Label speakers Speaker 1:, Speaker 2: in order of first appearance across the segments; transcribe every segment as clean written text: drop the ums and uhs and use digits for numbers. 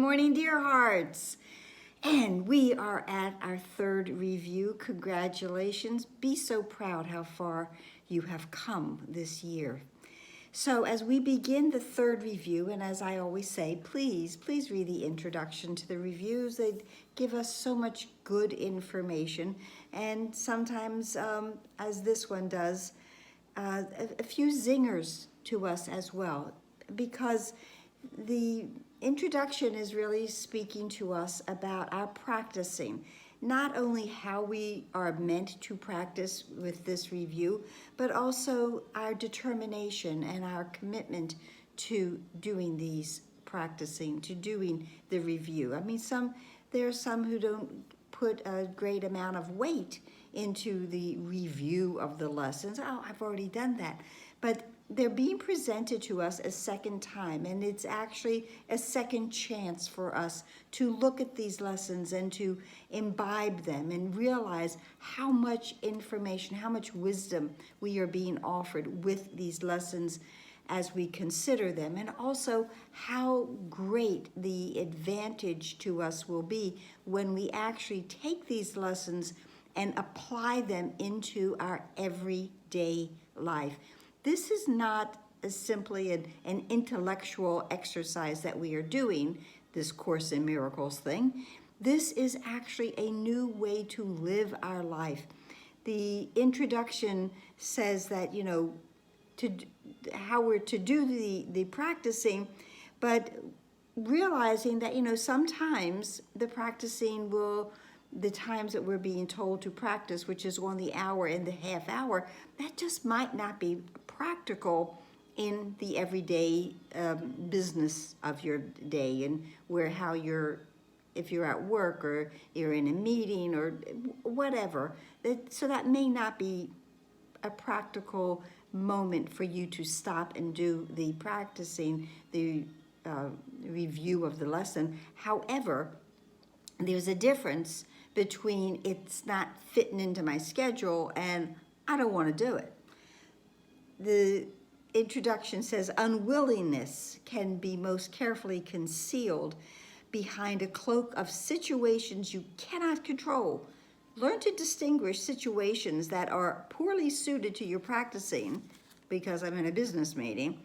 Speaker 1: morning, dear hearts. And we are at our third review. Congratulations. Be so proud how far you have come this year. So as we begin the third review, and as I always say, please read the introduction to the reviews. They give us so much good information, and sometimes, as this one does, a few zingers to us as well, because the introduction is really speaking to us about our practicing, not only how we are meant to practice with this review, but also our determination and our commitment to doing these practicing, to doing the review. I mean, there are some who don't put a great amount of weight into the review of the lessons. Oh, I've already done that. But they're being presented to us a second time, and it's actually a second chance for us to look at these lessons and to imbibe them and realize how much information, how much wisdom we are being offered with these lessons as we consider them, and also how great the advantage to us will be when we actually take these lessons and apply them into our everyday life. This is not simply an intellectual exercise that we are doing, this Course in Miracles thing. This is actually a new way to live our life. The introduction says that, how we're to do the practicing, but realizing that, sometimes the practicing the times that we're being told to practice, which is on the hour and the half hour, that just might not be practical in the everyday business of your day, and if you're at work or you're in a meeting or whatever. So that may not be a practical moment for you to stop and do the practicing, the review of the lesson. However, there's a difference between it's not fitting into my schedule and I don't want to do it. The introduction says unwillingness can be most carefully concealed behind a cloak of situations you cannot control. Learn to distinguish situations that are poorly suited to your practicing, because I'm in a business meeting,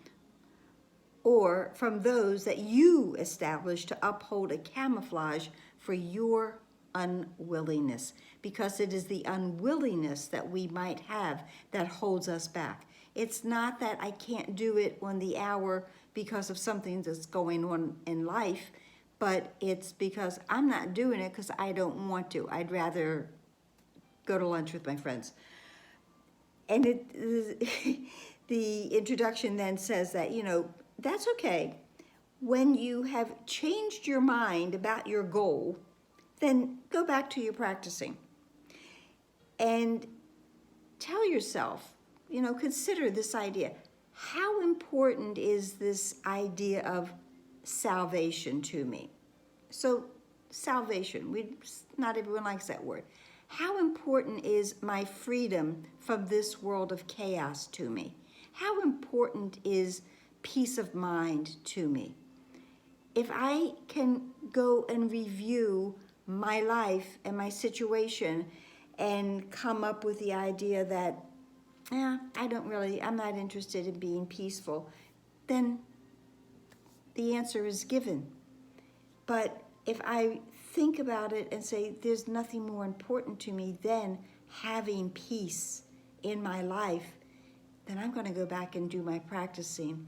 Speaker 1: or from those that you establish to uphold a camouflage for your unwillingness, because it is the unwillingness that we might have that holds us back. It's not that I can't do it on the hour because of something that's going on in life, but it's because I'm not doing it because I don't want to. I'd rather go to lunch with my friends. And the introduction then says that, that's okay. When you have changed your mind about your goal, then go back to your practicing and tell yourself, consider this idea. How important is this idea of salvation to me? So salvation, not everyone likes that word. How important is my freedom from this world of chaos to me? How important is peace of mind to me? If I can go and review my life and my situation and come up with the idea that, I'm not interested in being peaceful, then the answer is given. But if I think about it and say, there's nothing more important to me than having peace in my life, then I'm going to go back and do my practicing.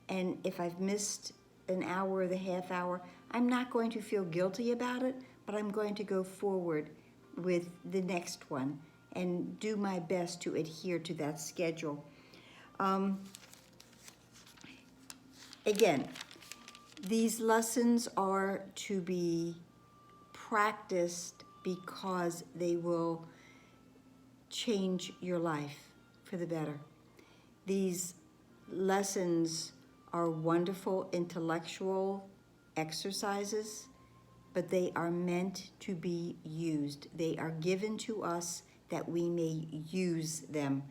Speaker 1: And if I've missed an hour or the half hour, I'm not going to feel guilty about it, but I'm going to go forward with the next one and do my best to adhere to that schedule. Again, these lessons are to be practiced because they will change your life for the better. These lessons are wonderful intellectual exercises, but they are meant to be used. They are given to us that we may use them,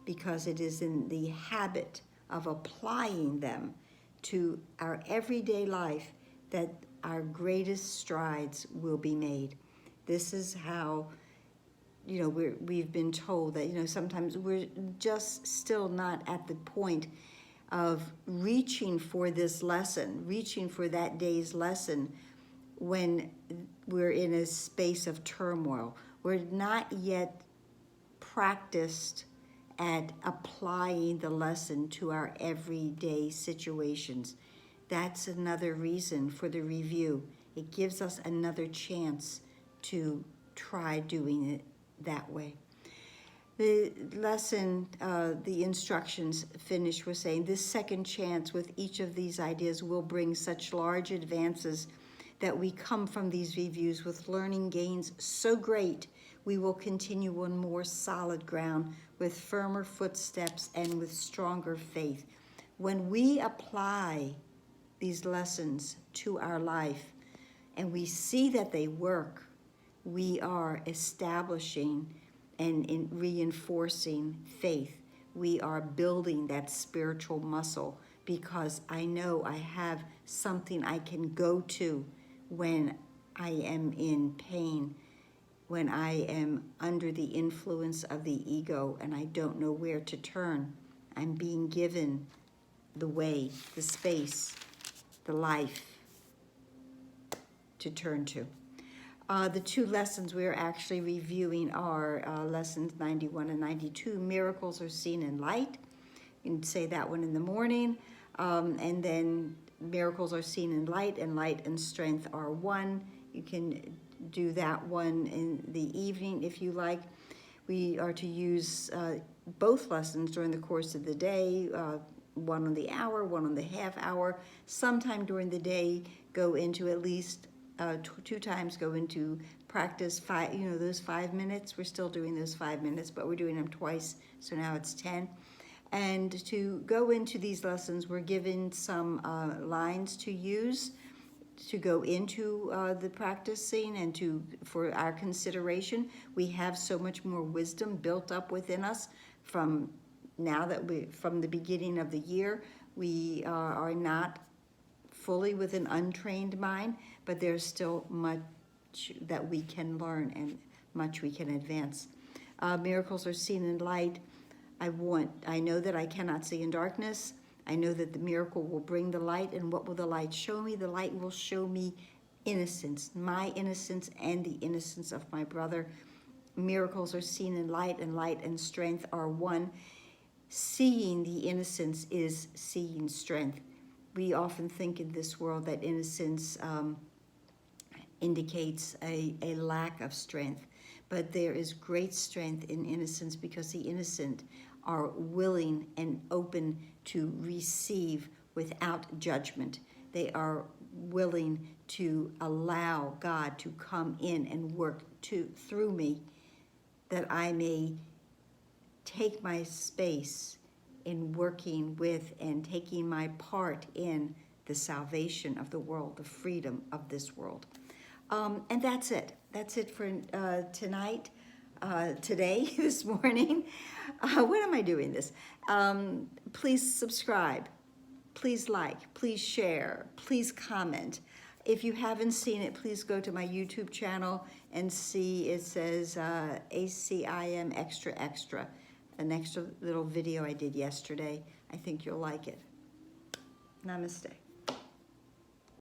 Speaker 1: because it is in the habit of applying them to our everyday life that our greatest strides will be made. This is how, we've been told that, sometimes we're just still not at the point of reaching for this lesson, reaching for that day's lesson when we're in a space of turmoil. We're not yet practiced at applying the lesson to our everyday situations. That's another reason for the review. It gives us another chance to try doing it that way. The lesson, the instructions finish with saying, this second chance with each of these ideas will bring such large advances that we come from these reviews with learning gains so great we will continue on more solid ground with firmer footsteps and with stronger faith. When we apply these lessons to our life and we see that they work, we are establishing and in reinforcing faith. We are building that spiritual muscle because I know I have something I can go to when I am in pain, when I am under the influence of the ego and I don't know where to turn. I'm being given the way, the space, the life to turn to. The two lessons we are actually reviewing are lessons 91 and 92. Miracles are seen in light. You can say that one in the morning. And then miracles are seen in light, and light and strength are one. You can do that one in the evening if you like. We are to use both lessons during the course of the day, one on the hour, one on the half hour. Sometime during the day, go into at least two times, go into practice those 5 minutes. We're still doing those 5 minutes, but we're doing them twice, so now it's 10. And to go into these lessons, we're given some lines to use to go into the practicing and for our consideration. We have so much more wisdom built up within us from the beginning of the year. We are not fully with an untrained mind, but there's still much that we can learn and much we can advance. Miracles are seen in light. I know that I cannot see in darkness. I know that the miracle will bring the light, and what will the light show me? The light will show me innocence, my innocence and the innocence of my brother. Miracles are seen in light, and light and strength are one. Seeing the innocence is seeing strength. We often think in this world that innocence indicates a lack of strength, but there is great strength in innocence because the innocent are willing and open to receive without judgment. They are willing to allow God to come in and work through me, that I may take my space in working with and taking my part in the salvation of the world, the freedom of this world. And that's it. That's it for tonight, today, this morning. When am I doing this? Please subscribe. Please like. Please share. Please comment. If you haven't seen it, please go to my YouTube channel and see it says ACIM Extra Extra, an extra little video I did yesterday. I think you'll like it. Namaste.